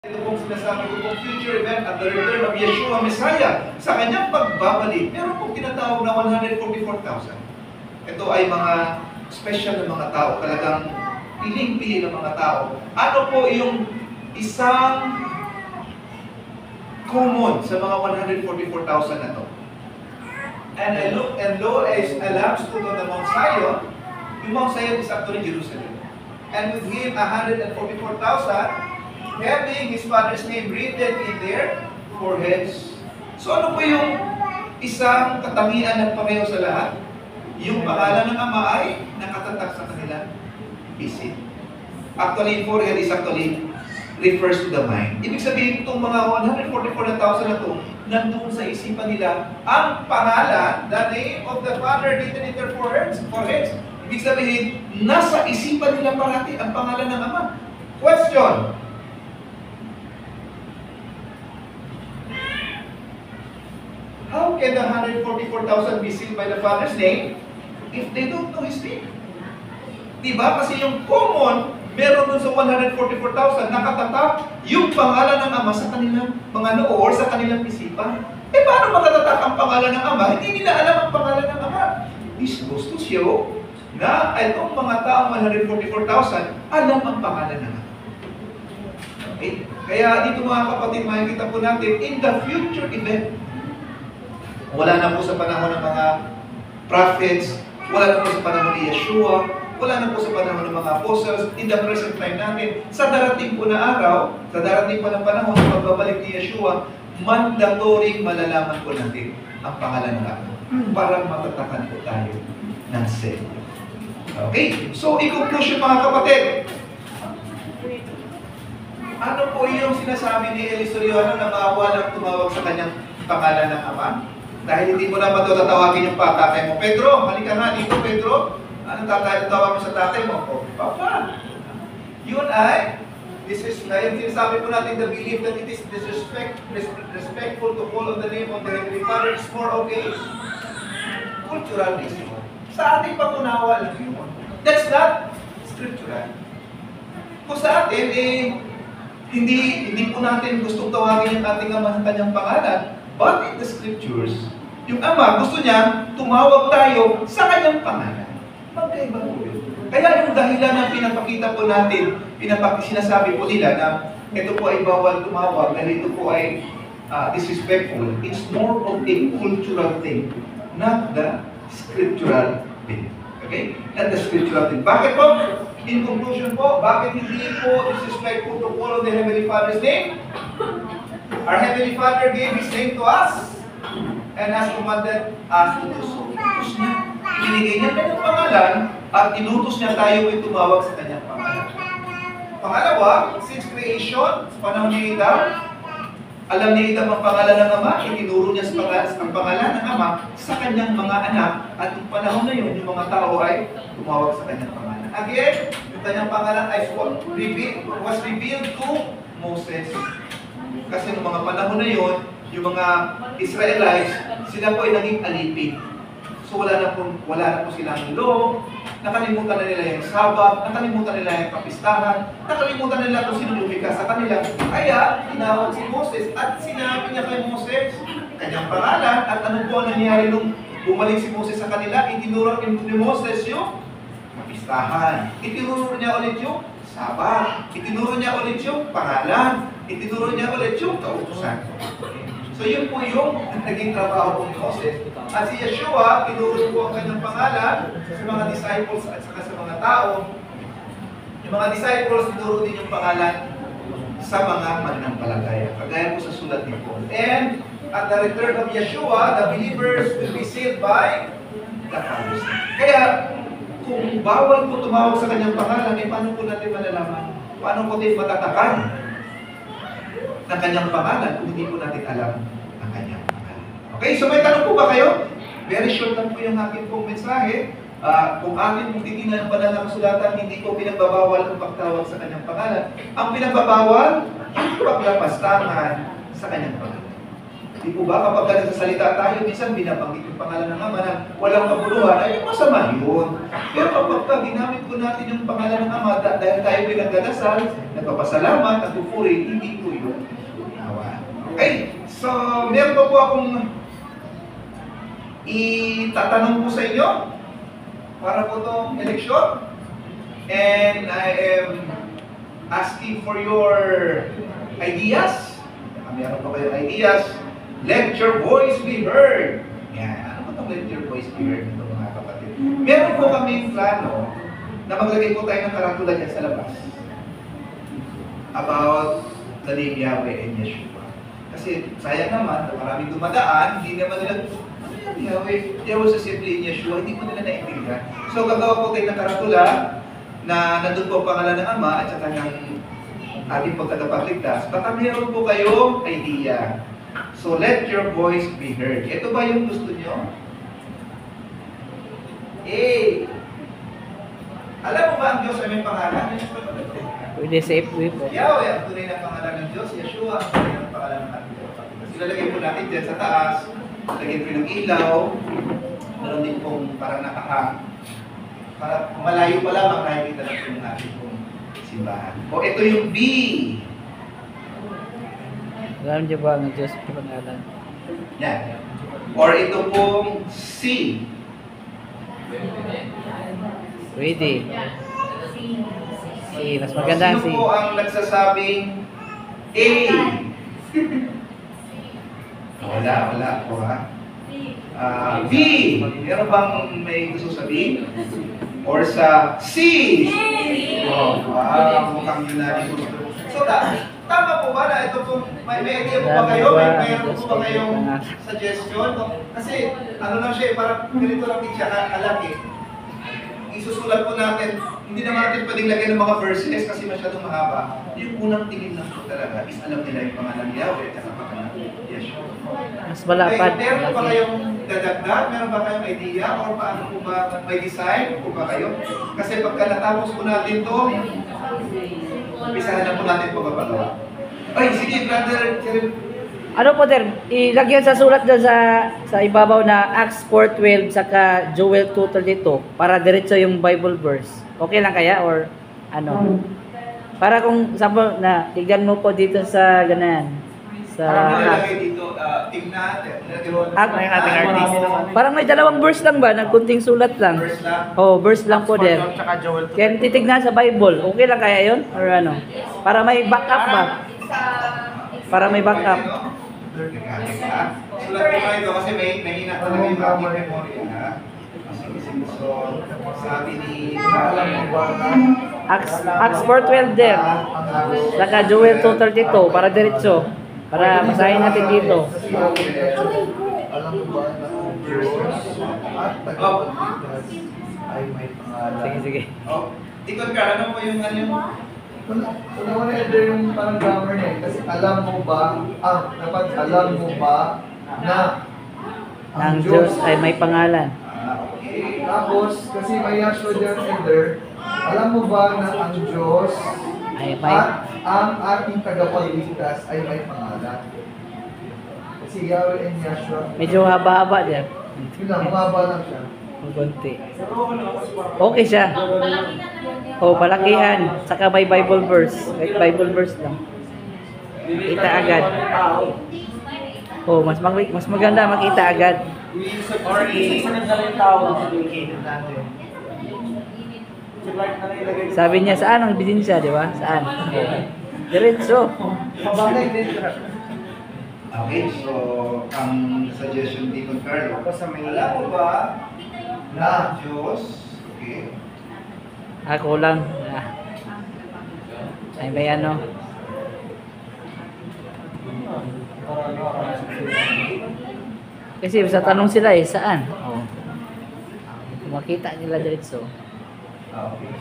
Ito pong sinasabi ko pong future event at the return of Yeshua Messiah sa kanyang pagbabalik. Meron pong tinatawag na 144,000. Ito ay mga special na mga tao, talagang piling-pili ng mga tao. Ano po yung isang common sa mga 144,000 na to? And I looked, and lo, as a lamb stood on the Mount Zion. Yung Mount Zion is actually Jerusalem. And with him, 144,000, having his father's name written in their foreheads. So ano po yung isang katangian ng pareho sa lahat? Yung pangalan ng Ama ay nakatatak sa kanila isip. Actually, forehead is actually refers to the mind. Ibig sabihin, itong mga 144,000 na ito, nandun sa isipan nila ang pangalan, the name of the Father written in their foreheads. Ibig sabihin, nasa isipan nila parati ang pangalan ng Ama. Question. How can the 144,000 be sealed by the Father's name if they don't know His name? Diba? Kasi yung common, meron dun sa 144,000, nakatatak yung pangalan ng Ama sa kanilang mga noo or sa kanilang isipan. Eh, paano makatatak ang pangalan ng Ama? Hindi nila alam ang pangalan ng Ama. This goes to show na itong mga taong 144,000, alam ang pangalan ng Ama. Okay? Kaya dito mga kapatid, makikita po natin, in the future event, wala na po sa panahon ng mga prophets, wala na po sa panahon ni Yeshua, wala na po sa panahon ng mga apostles, in the present time natin, sa darating po na araw, sa darating po na panahon ng pagbabalik ni Yeshua, mandatory malalaman po natin ang pangalan ng Ama para matatakan po tayo ng sin. Okay? So, in conclusion mga kapatid, ano po yung sinasabi ni Eli Soriano na bawal ang tumawag sa kanyang pangalan ng Ama? Dahil hindi mo na matutatawagin yung tatay mo. Pedro, halika nga dito, Pedro. Anong tatawag mo sa tatay mo? Oh, Papa. Yun ay, yung sinasabi po natin, the belief that it is respectful to call on the name of the Heavenly Father is more okay. Cultural reason. Sa ating pangunawa lang yun. That's not scriptural. Kung sa atin, hindi po natin gustong tawagin yung ating Ama sa kanyang pangalan. But in the scriptures, yung Ama gusto niya tumawag tayo sa kanyang pangalan. Magkaiba po yun. Kaya yung dahilan na pinapakita po natin, sinasabi po nila na ito po ay bawal tumawag dahil ito po ay disrespectful. It's more of a cultural thing, not the scriptural thing. Okay? Not the scriptural thing. Bakit po? In conclusion po, bakit hindi po disrespectful to follow the Heavenly Father's name? Our Heavenly Father gave His name to us and has commanded us to do so. Inutos niya. Ibinigay niya kanyang pangalan at inutos niya tayo ay tumawag sa kanyang pangalan. Pangalawa, since creation, sa panahon ni Adam, alam ni Adam ang pangalan ng Ama, itinuro niya ang pangalan ng Ama sa kanyang mga anak at yung panahon na yun, yung mga tao ay tumawag sa kanyang pangalan. Again, yung kanyang pangalan ay was revealed to Moses. Kasi noong mga panahon na yun, yung mga Israelites, sila po ay naging alipin. So wala na po silang law, nakalimutan na nila yung Sabat, nakalimutan nila yung kapistahan, nakalimutan nila kung sino lumikha sa kanila. Kaya, tinawag si Moses at sinabi niya kay Moses, kanyang pangalan, at ano po ang nangyari nung bumalik si Moses sa kanila, itinuro ni Moses yung kapistahan. Itinuro niya ulit yung Sabat. Itinuro niya ulit yung pangalan. Itinuro niya ulit yung kautusan. So yun po yung naging trabaho ni Moses. At si Yeshua, tinuro po ang kanyang pangalan sa mga disciples at saka sa mga tao. Yung mga disciples, tinuro din yung pangalan sa mga mananampalataya. Kagaya po sa sulat ni Paul. And at the return of Yeshua, the believers will be sealed by the Father's name. Kaya, kung bawal po tumawag sa kanyang pangalan, eh paano po natin malalaman? Paano po natin matatakan ng kanyang pangalan kung hindi po natin alam ang kanyang pangalan? Okay, so may tanong po ba kayo? Very short lang po yung aking pong mensahe. Kung akin pong titignan ang banal na kasulatan, hindi ko pinagbabawal ang pagtawag sa kanyang pangalan. Ang pinagbabawal, yung paglapastangan sa kanyang pangalan. Di po ba kapag nagsasalita tayo, minsan binabanggit yung pangalan ng Ama na walang kabuluhan, ay masama yun. Pero kapag ginamit ko natin yung pangalan ng Ama dahil tayo pinagdadasal, nagpapasalamat, nagpupuri, hindi po yun. Awa. Okay, so meron pa po akong itatanong po sa inyo para po itong eleksyon. And I am asking for your ideas. Meron pa kayo ideas? Let your voice be heard. Yan. Ano ba itong let your voice be heard ito mga kapatid? Meron po kaming plano na maglagay po tayo ng karatula dyan sa labas about the name Yahweh and Yeshua. Kasi sayang naman, maraming dumadaan, hindi naman nila, ano yan Yahweh? Yahweh sa simple in Yeshua, hindi mo nila naiintindihan. So gagawa po tayo ng karatula na nandun po ang pangalan ng Ama at saka ng ating pagkakapagligtas. Baka meron po kayong idea. So let your voice be heard. Ito ba yung gusto nyo? Alam mo ba ang Diyos ay may pangalan? Pwede safe way po. Yahweh, ang tunay na pangalan ng Diyos. Yeshua, ang tunay na pangalan ng ating Diyos. Ilalagay po natin dyan sa taas. Lagyan po ng ilaw. Meron din pong parang nakahang. Para malayo pa lamang nakikita na po ng ating pong simbahan. O ito yung B. Alam niyo ba ang Diyos pangalan? Yan. Or ito pong C. Pwede. C. Mas maganda ang C. Sino po ang nagsasabing A? Wala po ha. B. Meron bang may gusto sabihin? Or sa C? Oh, wow, mukhang yun na gusto. So, tama po ba na ito po, may idea po ba kayo? Mayroon po ba kayong suggestion? Kasi, ano lang siya, parang ganito lang din siya kalaki. Isusulat po natin, hindi naman natin pwedeng lagyan ng mga verses kasi masyadong mahaba. Yung unang tingin lang po talaga is alam nila yung pangalan Yahweh at ang pangalan Yeshua. Mas malapad. Meron po ba kayong dadagdag? Meron ba kayong idea? Or paano po ba may design po ba kayo? Kasi pagka natapos po natin to, umpisahan na po natin pagpapagawa. Ay, sige, brother Kirill. Ano po, Ter? Ilagyan sa sulat dyan sa ibabaw na Acts 4:12 saka Joel 2:32 para diretso yung Bible verse. Okay lang kaya? Or ano? Para kung sample na tignan mo po dito sa ganan. Sa Parang nilalagay dito, team natin. Parang may dalawang verse lang ba? Nagkunting sulat lang. Verse lang. Oh, verse lang po din. Kaya titignan sa Bible. Okay lang kaya yun? Or ano? Para may backup ba? Para may backup. Sulat ko kayo kasi may nahina talaga yung aking memory. So, sabi ni Acts 4:12 din. Saka Joel 2:32 para diretso. Para masahin natin dito. Alam mo ba na ang Diyos at tagapagligtas ay may pangalan? Sige, sige. Oh, ikot ka, ano po yung ano yung... Wala mo na yung parang grammar niya eh. Kasi alam mo ba, dapat alam mo ba na Ang Diyos ay may pangalan. Okay. Tapos, kasi may Yahshua dyan and there, alam mo ba na ang Diyos Ay may at ang ating tagapagligtas ay may pangalan? Kasi Yahweh and Yahshua, medyo haba-haba din. yun lang, mababa lang siya. Kunti. Okay siya. Oh, palakihan. Saka may Bible verse. May Bible verse lang. Kita agad. Oh, mas maganda makita agad. Sabi niya, saan ang ebidensya, di ba? Saan? Diretso. Okay, so ang suggestion ni Con Carlo, alam mo ba na Diyos, okay, Ako lang. Ay, may ano. Kasi sa tanong sila eh, saan? Oh. Makita nila diretso. okay,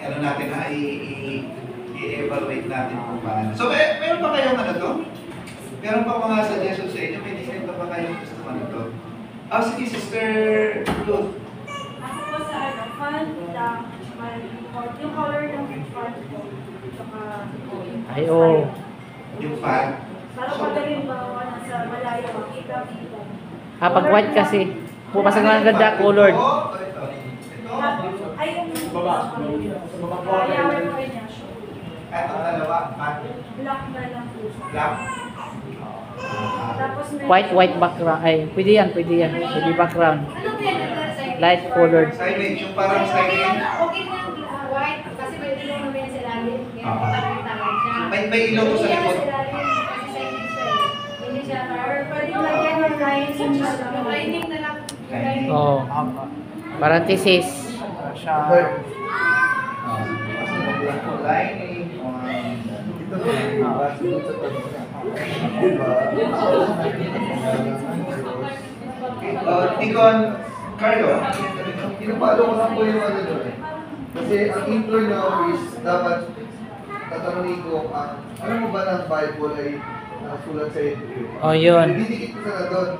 ano natin na i-evaluate natin kung paano. So, meron pa kayong ano to? Meron pa mga suggestions sa inyo? May design pa ba kayong gusto ano to? Sige, Sister Ruth. Ako po sa fan lang, yung color ng fan po. Saka, Ay, oh. Yung fan. para madaling bawa na sa malayo, makita dito. Pag white kasi, pupasok na ang ganda, colored. Ay, yung yellow pa niya. Etong dalawa, matte. Black na lang po siya. Black. Tapos may... White background. Ay, pwede yan. Pwede background. Ano pinag Light colored. Signage, yung parang signage. Okay na yung white kasi may ilaw naman yan sa lalim. Kaya patagay-tagay siya. May ilaw to sa Hindi likod. yan sa lalim kasi signage siya eh. Hindi siya Or pwede lagyan ng lines yung yung lining na lang. Yung lining. Oh. Parenthesis. Lining. Ito na yung basunod sa tanong. Diba? Nikon, Carlo. Pinapalo ko lang po yung ano doon. Kasi ang intro nyo is dapat tatanungin ko alam mo ba na ang Bible ay sulat sa Hebrew? Oh, yun. Didikit ko sana doon.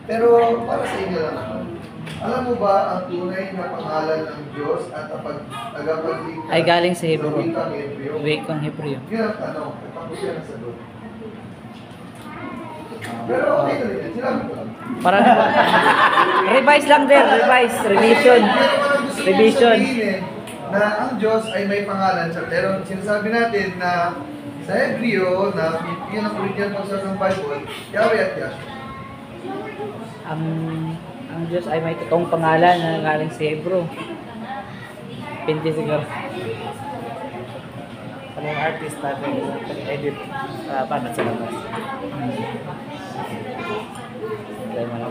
Pero para sa inyo lang naman. Alam mo ba ang tunay na pangalan ng Diyos at ang tagapagligtas Ay, galing sa Hebrew. sa wikang Hebreo? Wikang Hebreo. Yun ang tanong. Tapos yan ang sagot. Pero okay na rin yan. Sinabi ko lang. Para revise lang din, revise, revision. Revision. Na ang Diyos ay may pangalan siya. Pero sinasabi natin na sa Hebreo, na yun ang original pagsulat ng Bible, Yahweh at Yahshua. Ang Diyos ay may totoong pangalan na galing sa Hebrew. Pindi siguro. Anong artist natin edit paano sa labas? Tayo mo lang.